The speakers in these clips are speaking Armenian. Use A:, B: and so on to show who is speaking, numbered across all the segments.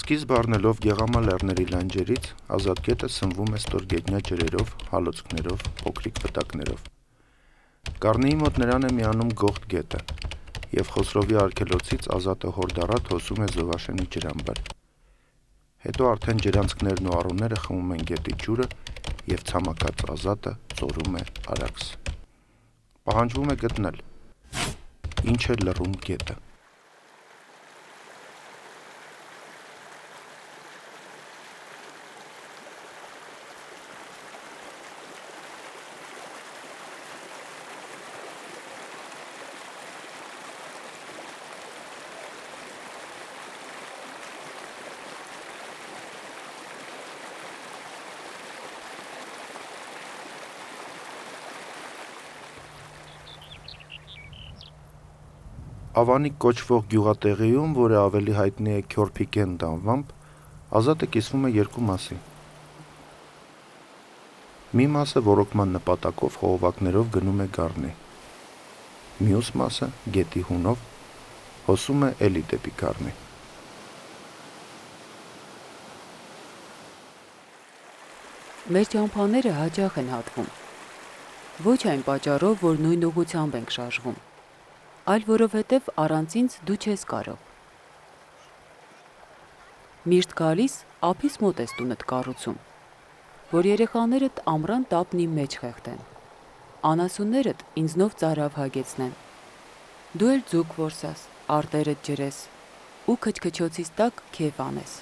A: Սկիզբ առնելով Գեղամա լեռների լանջերից, ազատ գետը սնվում է ստորգետնյա ջրերով, հալոցքներով, փոքրիկ վտակներով։ Գառնիի մոտ նրան է միանում Գողթ գետը, և Խոսրովի արգելոցից Ազատը հորդառատ հոսում է Զովաշենի ջրամբար։ Հետո արդեն ջրանցքներն ու առուները խմում են գետի ջուրը, և ցամաքած Ազատը ծորում է Արաքս։ Պահանջվում է գտնել, ինչ է լռում գետը։ Ավանիկ կոչվող գյուղատեղիում, որը ավելի հայտնի է Քյորփիկենտ անվամբ, Ազատը կիսվում է երկու մասի։ Մի մասը ոռոգման նպատակով խողովակներով գնում է Գառնի։ Մյուս մասը գետի հունով հոսում է էլի դեպի Գառնի։
B: Մեր ճամփաները հաճախ են հատվում։ Ոչ այն պատճառով, որ նույն ուղղությամբ ենք շարժվում, այլ որովհետև առանց ինձ դու չես կարող։ Միշտ գալիս ափիս մոտ ես տունդ կառուցում, որ երեխաներդ ամռան տապն իմ մեջ խեղդեն, անասուններդ ինձնով ծարավ հագեցնեն, դու էլ ձուկ որսաս, արտերդ ջրես ու քչքչոցից տակ քեֆ անես։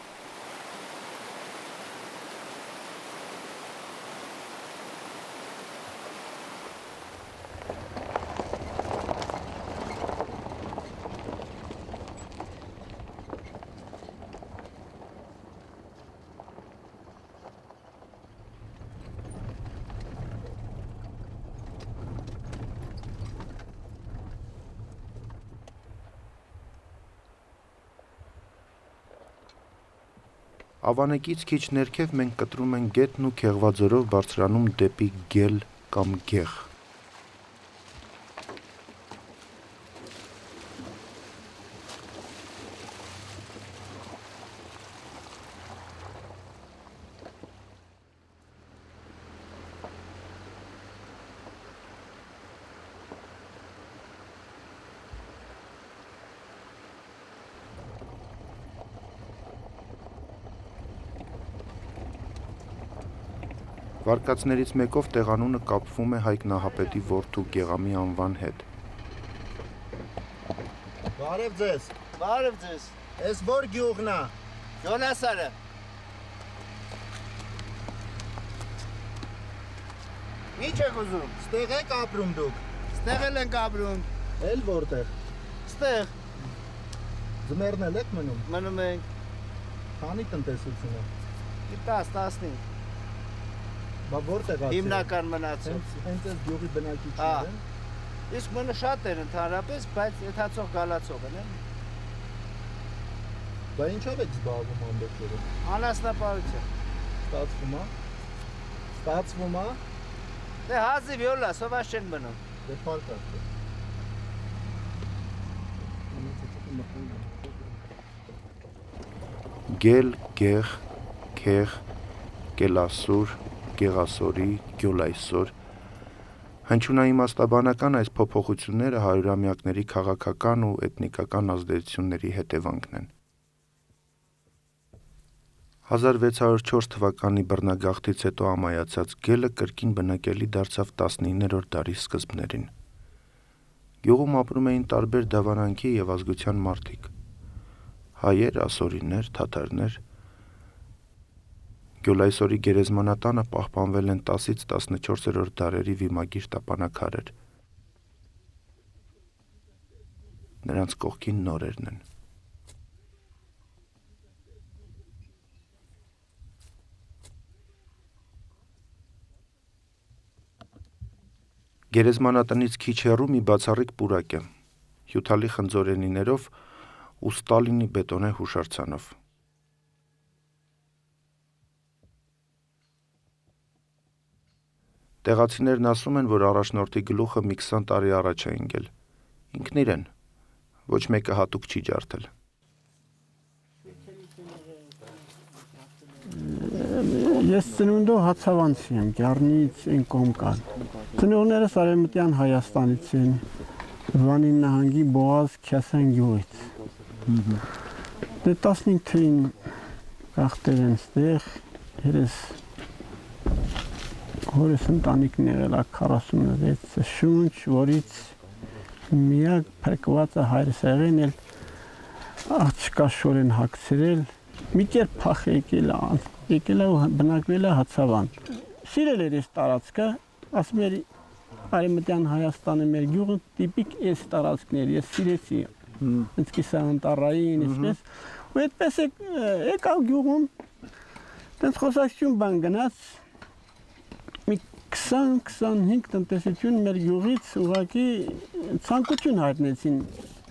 A: Ավանեկից քիչ ներքև մենք կտրում ենք գետն ու Քեղվաձորով բարձրանում դեպի Գել կամ Գեղ։ Վարկածներից մեկով տեղանունը կապվում է Հայկ Նահապետի որդու Գեղամի անվան հետ։
C: Բարև ձեզ։
D: Բարև ձեզ։
C: Էս որ գյուղն է։
D: Յոնասարը։ Ինչ եք ուզում։
C: Ստեղ եք ապրում դուք։
D: Ստեղ էլ ենք ապրում։
C: Էլ որտեղ։
D: Ստեղ
C: Ձմեռն էլ եք մնում։
D: մնում ենք։
C: Քանի տնտեսությունը։
D: 10-15։
C: Բա որտեղ ացել։
D: Հիմնական մնացել։
C: Հենց այս գյուղի բնակիչներ են։
D: Իսկ մնը շատ են ընդհանրապես, բայց եթացող գալացող են։
C: Բա ինչով եք զբաղվում ամբողջ օրը։
D: Անասնապահություն։
C: Ստացվում է։
D: Դե հազիվ յոլա, սովաշ չեն մնում։
C: Դե փառք է։
A: Գել, Գեղ, Քեղ, Գելասուր, Գեղասորի, Գյոլայսոր։ Հնչյունաիմաստաբանական այս փոփոխությունները հարյուրամյակների քաղաքական ու էթնիկական ազդեցությունների հետևանքն են։ 1604 թվականի բռնագաղթից հետո ամայացած Գելը կրկին բնակելի դարձավ 19-րդ դարի սկզբներին։ Գյուղում ապրում էին տարբեր դավարանքի և ազգության մարդիկ՝ հայեր, ասորիներ, թաթարներ։ Գյոլայսորի գերեզմանատանը պահպանվել են 10-ից 14-րդ դարերի վիմագիր տապանաքարեր։ Նրանց կողքին նորերն են։ Գերեզմանատնից քիչ հեռու մի բացառիկ պուրակ է, հյութալի խնձորենիներով ու Ստալինի բետոնե հուշարձանով։ Տեղացիներն ասում են, որ առաջնորդի գլուխը մի 20 տարի առաջ է ընկել։ Ինքն իրեն, ոչ մեկը հատուկ չի ջարդել։
E: Ես ծնունդով հացավանցի եմ, Գառնից այն կողմ կան։ Ծնողներս Արևմտյան Հայաստանից են, Վանի նահանգի Բոğaz Քյասան գյուղից։ Դե 15 թվին գաղթել են ստեղ, հորս ընտանիքն եղել է 46 շունչ, որից միակ փրկվածը հայրս եղել էլ աղջկա շորեն հագցրել, մի կերպ փախ եկել է ու բնակվել է Հացավան։ Սիրել էր այս տարածքը, ասում էր Արևմտյան Հայաստանը մեր գյուղը տիպիկ այս տարածքներ, ես սիրեցի, ինձ կիսաանտառային, այսպես, ու այդպես եկավ գյուղում, տենց խոսակցություն բան գնաց, մի 20-25 տնտեսություն մեր գյուղից ուղղակի ցանկություն հայտնեցին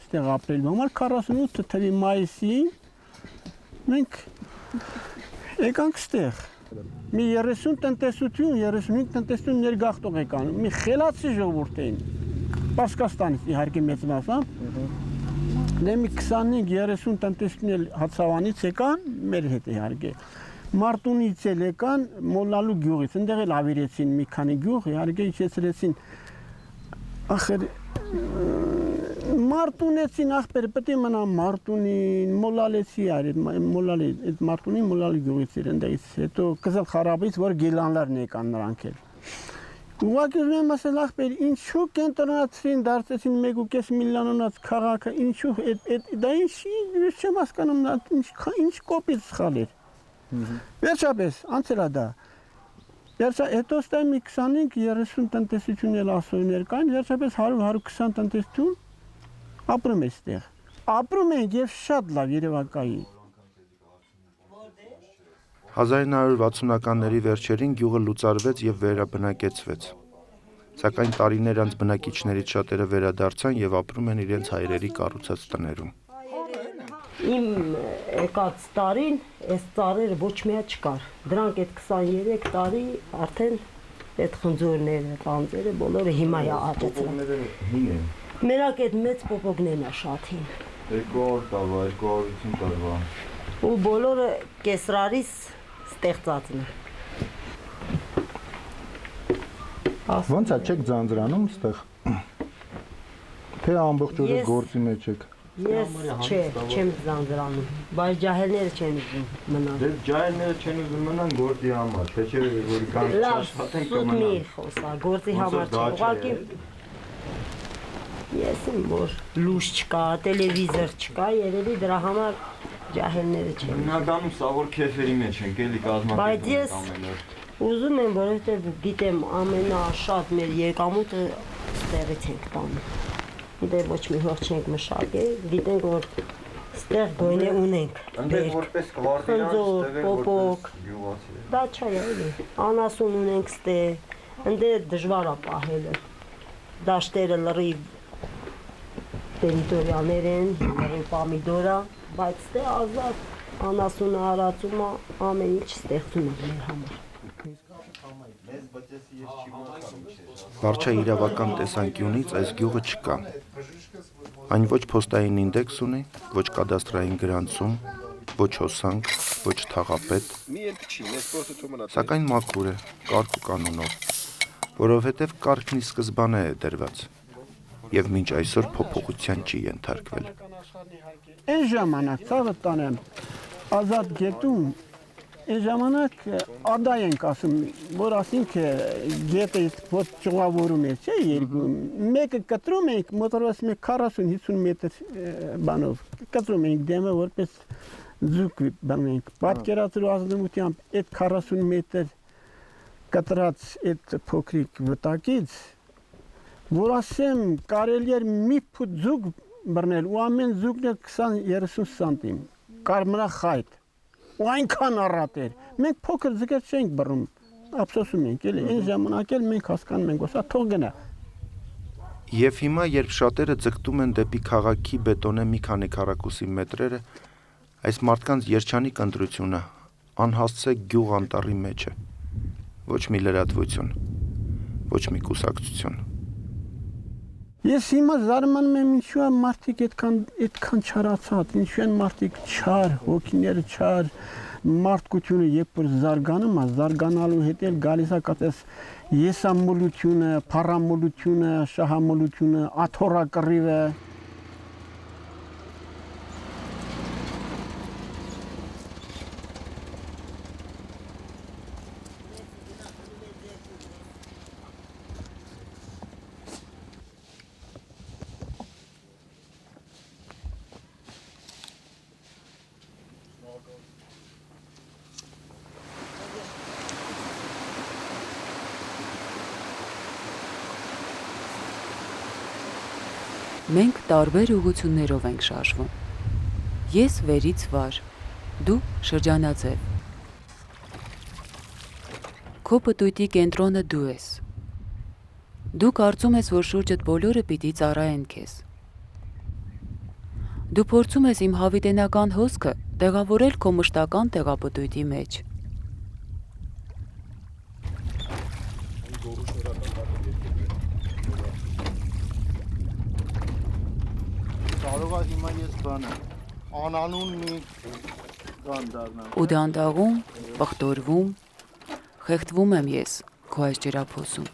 E: ստեղ ապրելու համար 48 թվականի մայիսին մենք եկանք ստեղ մի 30 տնտեսություն, 35 տնտեսություն ներգաղթող եկան, մի խելացի ժողովուրդ էին, Պարսկաստանից իհարկե մեծ մասը, դե մի 25-30 տնտեսություն Հացավանից եկան, մեր հետ իհարկե, Մարտունից էլ եկան, Մոլալու գյուղից, ընդեղ էլ ավիրեցին մի քանի գյուղ, իհարկե իջեցրեցին, ախր Մարտունեցին ախպերը պետք է մնա Մարտունին, Մոլալեցի արի, Մոլալի, այդ Մարտունին Մոլալի գյուղից էր ընդեղից, հետո Կզել Խարաբից, որ գիլանլարն եկան նրանք էլ։ Ուղղակի ուզում եմ ասել ախպեր, ինչու կենտրոնացրին, դարձեցին 1.5 միլիոնանոց քաղաքը, ինչու դա ինչ չեմ հասկանում, ինչ կոպիտ սխալ էր։ Վերջապես, անցել է դա։ Հետո ստայ մի 25-30 տնտեսություն էլ ասոյներ կային, վերջապես 100-120 տնտեսություն ապրում է ստեղ։ Ապրում ենք և շատ լավ Երևակայի։
A: 1960-ականների վերջերին գյուղը լուծարվեց և վերաբնակեցվեց։ Սակայն տարիներ անց բնակիչներից շատերը վերադարձան և ապրում են իրենց հայրերի կառուցած տներում։
F: Իմ եկած տարին այս ծառերը ոչ միա չկար, դրանք այդ 23 տարի արդեն այդ խնձորները, տանձերը բոլորը հիմա է աճեցրել։ Մերակ այդ մեծ պոպոգներն է շատ հին։
A: 200 տարվա, 250 տարվա։
F: Ու բոլորը կեսրարից ստեղծածն է։
C: Ոնց է չեք ձանձրանում ստեղ։ Թե ամբողջ օրը գործի մեջ եք։
F: Ես չեմ ձանձրանում, բայց ջահելները չեն ուզում մնան։
G: Դե ջահելները չեն ուզում մնան գործի համար, թե չէ որ կան չաշխատեն կմնան։
F: Լավ, խոսա, գործի համար չէ, ուղղակի ես իմ որ լույս չկա, տելևիզոր չկա, երևի դրա համար ջահելները չեն։
G: Հիմնականում սա որ քեֆերի մեջ են, էլի կազմակերպում ամեն օր։
F: Ուզում եմ, որովհետև գիտեմ ամենաշատ մեր եկամուտը ստեղից ենք տանում։ Դե ոչ մի հող չենք մշակել, գիտենք որ ստեղ գույնը ունենք։
G: Ընդեղ որպես կվարտիրանց ստեղ
F: պոպոկ,
G: գյուղացի։
F: դա չէ, էլի, անասուն ունենք ստեղ, ընդեղ դժվար է պահելը։ Դաշտերը լրիվ տերիտորիաներ են, լրիվ պամիդորա, բայց ստեղ ազատ անասունը արածումը ամեն ինչ ստեղծում է մեր համար։
A: Վարչա իրավական տեսանկյունից այս գյուղը չկա։ Այն ոչ փոստային ինդեքս ունի, ոչ կադաստրային գրանցում, ոչ հոսանք, ոչ թաղապետ, սակայն մաքուր է, կարգ ու կանոնով, որովհետև կարգն ի սկզբանե է դրված և մինչ այսօր փոփոխության չի ենթարկվել։
E: Այն ժամանակ ցավը տանեմ ազատ գետում Այն ժամանակ ադա ենք ասում, որ ասինք գետը ոչ ճղավորում է, չէ երկու, մեկը կտրում ենք, մոտորված մեկ 40-50 մետր բանով, կտրում ենք դեմը, որպես ձուկ բան ենք, պատկերացրու ազնվությամբ այդ 40 մետր կտրած այդ փոքրիկ վտակից, որ ասեմ կարելի էր մի փուտ ձուկ բռնել ու ամեն ձուկն էր 20-30 սանտիմ, կարմրա խայտ։ Ու այնքան առատ էր, մենք փոքր ձգեր չենք բռնում, ափսոսում ենք, էլի, այն ժամանակ էլ մենք հասկանում ենք, որ սա թող գնա։
A: Եվ հիմա, երբ շատերը ձգտում են դեպի քաղաքի բետոնե մի քանի քառակուսի մետրերը, այս մարդկանց երջանիկ ընտրությունը անհասցե գյուղ անտառի մեջ է, ոչ մի լրատվություն, ոչ մի կուսակցություն։
E: Ես հիմա զարմանում եմ ինչու է մարդիկ այդքան չարացած, ինչու են մարդիկ չար, հոգիները չար, մարդկությունը երբ որ զարգանում է, զարգանալու հետ էլ գալիս է կատես եսամոլությունը, փառամոլությունը, շահամոլությունը, աթոռակռիվը
B: Մենք տարբեր ուղղություններով ենք շարժվում։ Ես վերից վար, դու շրջանաձև։ Քո պտույտի կենտրոնը դու ես։ Դու կարծում ես, որ շուրջդ բոլորը պիտի ծառայեն քեզ։ Դու փորձում ես իմ հավիտենական հոսքը տեղավորել քո մշտական տեղապտույտի մեջ։
C: Կարող է հիմա ես բանը անանուն մի բան դառնամ։
B: Ու դանդաղում, բխտորվում, խեղդվում եմ ես քո այս ջրափոսում։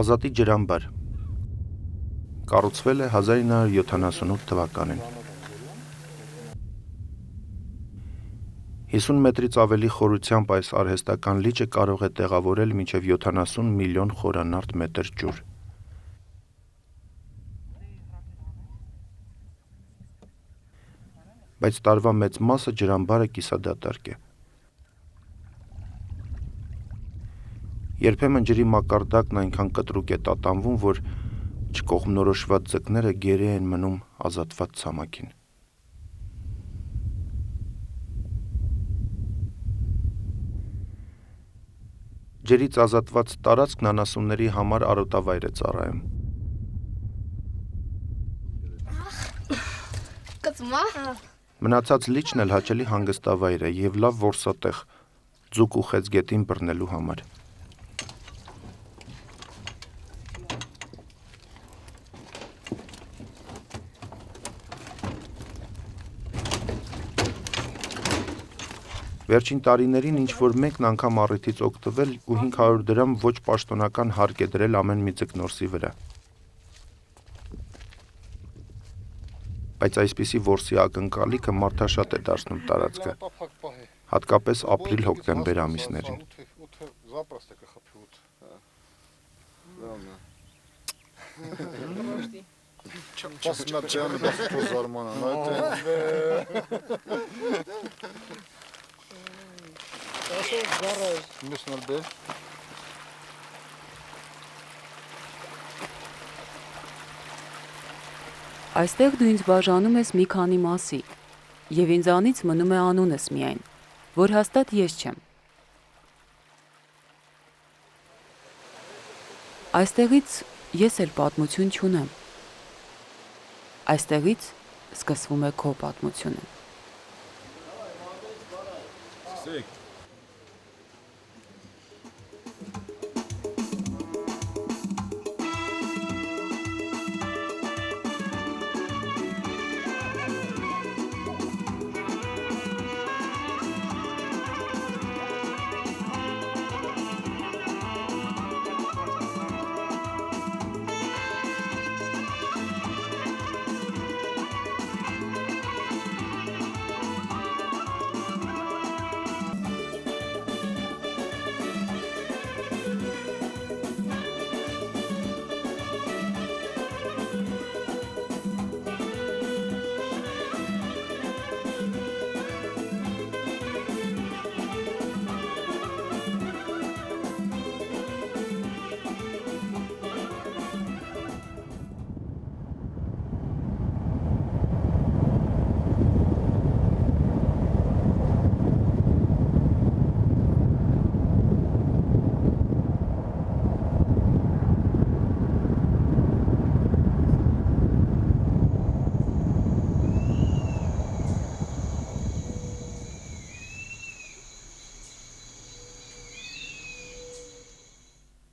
A: Ազատի ջրամբար կառուցվել է 1978 թվականին։ 50 մետրից ավելի խորությամբ այս արհեստական լիճը կարող է տեղավորել մինչև 70 միլիոն խորանարդ մետր ջուր։ Բայց տարվա մեծ մասը ջրամբարը կիսադատարկ է։ Երբեմն ջրի մակարդակն այնքան կտրուկ է տատանվում, որ չկողմնորոշված ձկները գերի են մնում ազատված ցամաքին։ Ջրից ազատված տարածքն անասունների համար արոտավայր է ծառայում։ Մնացած լիճն էլ հաճելի հանգստավայր է և լավ որսատեղ ձուկ ու խեցգետին բռնելու համար։ Վերջին տարիներին ինչ-որ մեկն անգամ առիթից օգտվել ու 500 դրամ ոչ պաշտոնական հարկ է դրել ամեն մի ձկնորսի վրա։ Բայց այսպիսի որսի ակնկալիքը մարդաշատ է դարձնում տարածքը, հատկապես ապրիլ-հոկտեմբեր ամիսներին։
B: Այստեղ դու ինձ բաժանում ես մի քանի մասի, և ինձանից մնում է անունս միայն, որ հաստատ ես չեմ։ Այստեղից ես էլ պատմություն չունեմ։ Այստեղից սկսվում է քո պատմությունը։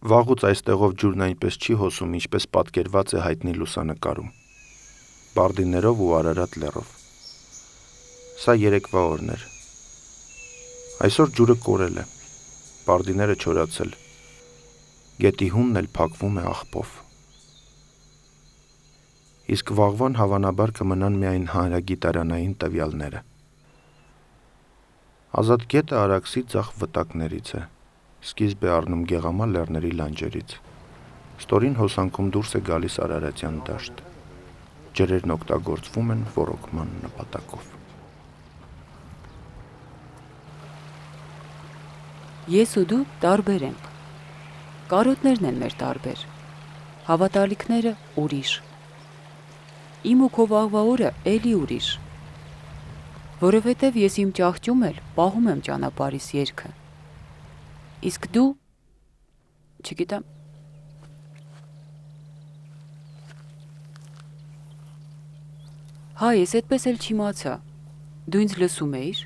A: Վաղուց այստեղով ջուրն այնպես չի հոսում, ինչպես պատկերված է հայտնի լուսանկարում։ Բարդիներով ու Արարատ լեռով։ Սա երեկվա օրն էր։ Այսօր ջուրը կորել է, բարդիները չորացել, գետի հունն էլ փակվում է աղբով։ Իսկ վաղվան հավանաբար կմնան միայն հանրագիտարանային տվյալները։ Ազատ գետը Արաքսի ձախ վտակներից է, սկիզբ է առնում Գեղամա լեռների լանջերից։ Ստորին հոսանքում դուրս է գալիս Արարատյան դաշտ։ Ջրերն օգտագործվում են ոռոգման նպատակով։
B: Ես ու դու տարբեր ենք։ Կարոտներն են մեր տարբեր։ Հավատալիքները ուրիշ։ Իմ ու քո վաղվա օրը էլի ուրիշ։ Որովհետև ես իմ ճահճում էլ պահում եմ ճանապարհիս երգը։ Իսկ դու, չգիտեմ, հայ, ես այդպես էլ չիմացա։ Դու ինձ լսում էիր։